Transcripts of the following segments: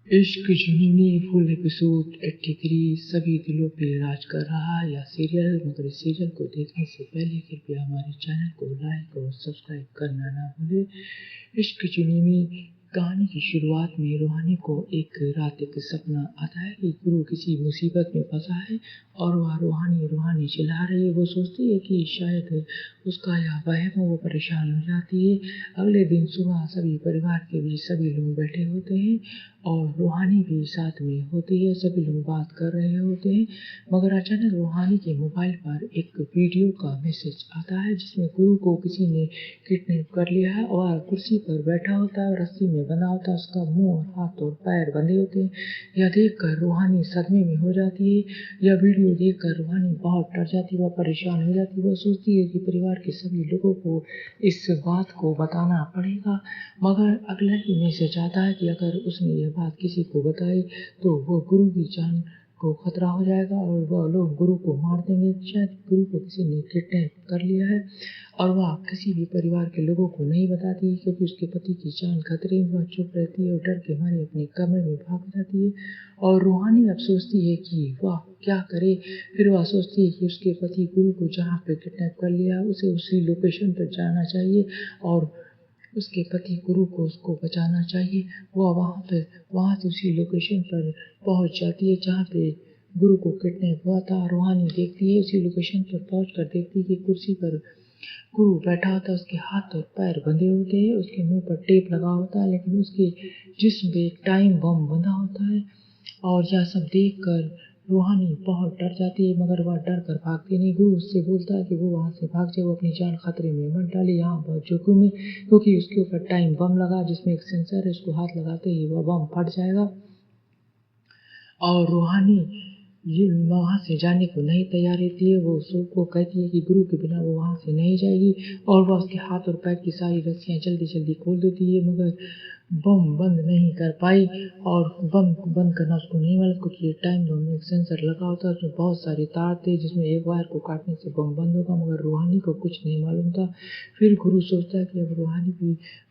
इश्क जुनूनी full episode 83 सभी दिलों पे राज कर रहा यह सीरियल, मगर इस सीरियल को देखने से पहले कृपया हमारे चैनल को लाइक और सब्सक्राइब करना ना भूलें। इश्क जुनूनी कहानी की शुरुआत में रूहानी को एक रात एक सपना आता है कि गुरु किसी मुसीबत में फंसा है और वह रूहानी चिल्ला रही है। वो सोचती है कि शायद उसका यह वहम है। वो परेशान हो जाती है। अगले दिन सुबह सभी परिवार के बीच सभी लोग बैठे होते हैं और रूहानी भी साथ में होती है। सभी लोग बात कर रहे होते हैं, मगर अचानक रूहानी के मोबाइल पर एक वीडियो का मैसेज आता है जिसमें गुरु को किसी ने किडनैप कर लिया है और कुर्सी पर बैठा होता है और रस्सी में बंधा होता है। उसका मुंह और हाथ और पैर बंधे होते हैं। यह देखकर रूहानी सदमे में हो जाती है। यह वीडियो देखकर रूहानी बहुत डर जाती है। वह परेशान हो जाती है। वह सोचती है कि परिवार के सभी लोगों को इस बात को बताना पड़ेगा, मगर अगला ही मैसेज आता है कि अगर उसने यह बात किसी को बताई तो वो गुरु की जान को खतरा हो जाएगा और वह लोग गुरु को मार देंगे। शायद गुरु को किसी ने किडनैप कर लिया है और वह किसी भी परिवार के लोगों को नहीं बताती क्योंकि उसके पति की जान खतरे में। वह चुप रहती है और डर के मारे अपने कमरे में भाग जाती है और रूहानी अब सोचती है कि वह क्या करे। फिर वह सोचती है कि उसके पति गुरु को जहाँ पे किडनैप कर लिया उसे उसी लोकेशन पर जाना चाहिए और उसके पति गुरु को उसको बचाना चाहिए। वह वहाँ से उसी लोकेशन पर पहुँच जाती है जहाँ पे गुरु को किडनैप हुआ था। रूहानी देखती है, उसी लोकेशन पर पहुँचकर देखती है कि कुर्सी पर गुरु बैठा होता है। उसके हाथ और पैर बंधे होते हैं, उसके मुंह पर टेप लगा होता है, लेकिन उसके जिस्म पे एक टाइम बम बंधा होता है। और यह सब देखकर रूहानी बहुत डर जाती है, मगर वह डर कर भागती नहीं। गुरु उससे बोलता है कि वो वहाँ से भाग जाए, वो अपनी जान खतरे में मत डाले, यहाँ बहुत जोखिम है, क्योंकि उसके ऊपर टाइम बम लगा जिसमें एक सेंसर है। उसको हाथ लगाते ही वह बम फट जाएगा और रूहानी ये वहाँ से जाने को नहीं तैयार रहती है। वो सबको कहती है कि गुरु के बिना वो वहाँ से नहीं जाएगी और वह उसके हाथ और पैर की सारी रस्सियाँ जल्दी खोल देती है, मगर बम बंद नहीं कर पाई। और बम बंद करना उसको नहीं मालूम क्योंकि टाइम बम में एक सेंसर लगा होता है, उसमें बहुत सारे तार थे जिसमें एक वायर को काटने से बम बंद होगा, मगर रूहानी को कुछ नहीं मालूम था। फिर गुरु सोचता है कि अब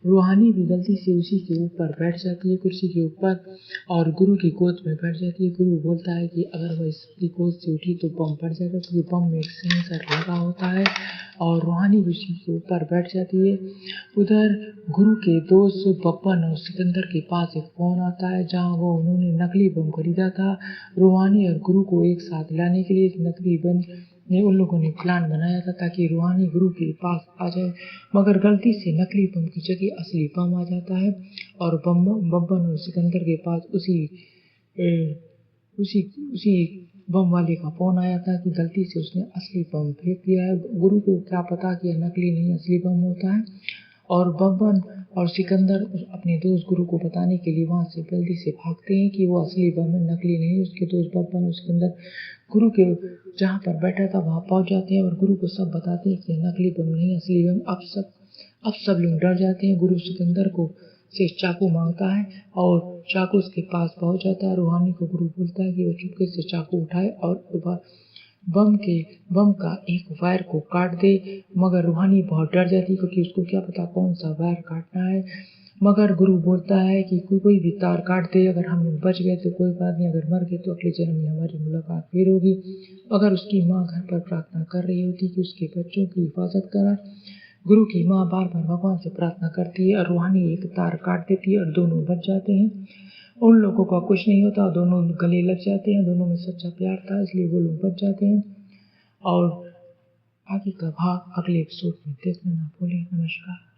रूहानी भी गलती से उसी के ऊपर बैठ जाती है, कुर्सी के ऊपर, और गुरु की गोद में बैठ जाती है। गुरु बोलता है कि अगर वह इसकी गोद से उठी तो बम फट जाएगा क्योंकि बम में एक सेंसर लगा होता है, और रूहानी भी उसी के ऊपर बैठ जाती है। उधर गुरु के दोस्त बब्बन और सिकंदर के पास एक फोन आता है जहां उन्होंने नकली बम खरीदा था। रूहानी और गुरु को एक साथ लाने के लिए एक नकली बम उन लोगों ने प्लान बनाया था ताकि रूहानी गुरु के पास आ जाए, मगर गलती से नकली बम की जगह असली बम आ जाता है और बब्बन और सिकंदर के पास उसी बम वाले का फोन आया था कि गलती से उसने असली बम फेंक दिया है। गुरु को क्या पता कि यह नकली नहीं असली बम होता है, और बब्बन और सिकंदर अपने दोस्त गुरु को बताने के लिए वहां से जल्दी से भागते हैं कि वो असली बम है, नकली नहीं। उसके दोस्त बब्बन और सिकंदर गुरु के जहाँ पर बैठा था वहां पहुंच जाते हैं और गुरु को सब बताते हैं कि नकली बम नहीं असली बम। अब सब लोग डर जाते हैं। गुरु सिकंदर को से चाकू मांगता है और चाकू उसके पास पहुंच जाता है। रूहानी को गुरु बोलता है कि वो चुपके से चाकू उठाए और बम का एक वायर को काट दे, मगर रूहानी बहुत डर जाती क्योंकि उसको क्या पता कौन सा वायर काटना है। मगर गुरु बोलता है कि कोई भी तार काट दे, अगर हम लोग बच गए तो कोई बात नहीं, अगर मर गए तो अगले जन्म में हमारी मुलाकात फिर होगी। अगर उसकी माँ घर पर प्रार्थना कर रही होती कि उसके बच्चों की हिफाजत करा, गुरु की माँ बार बार भगवान से प्रार्थना करती है और रूहानी एक तार काट देती है और दोनों बच जाते हैं। उन लोगों का कुछ नहीं होता, दोनों गले लग जाते हैं, दोनों में सच्चा प्यार था इसलिए वो लोग बच जाते हैं। और आगे का भाग अगले एपिसोड में देखना ना भूलें। नमस्कार।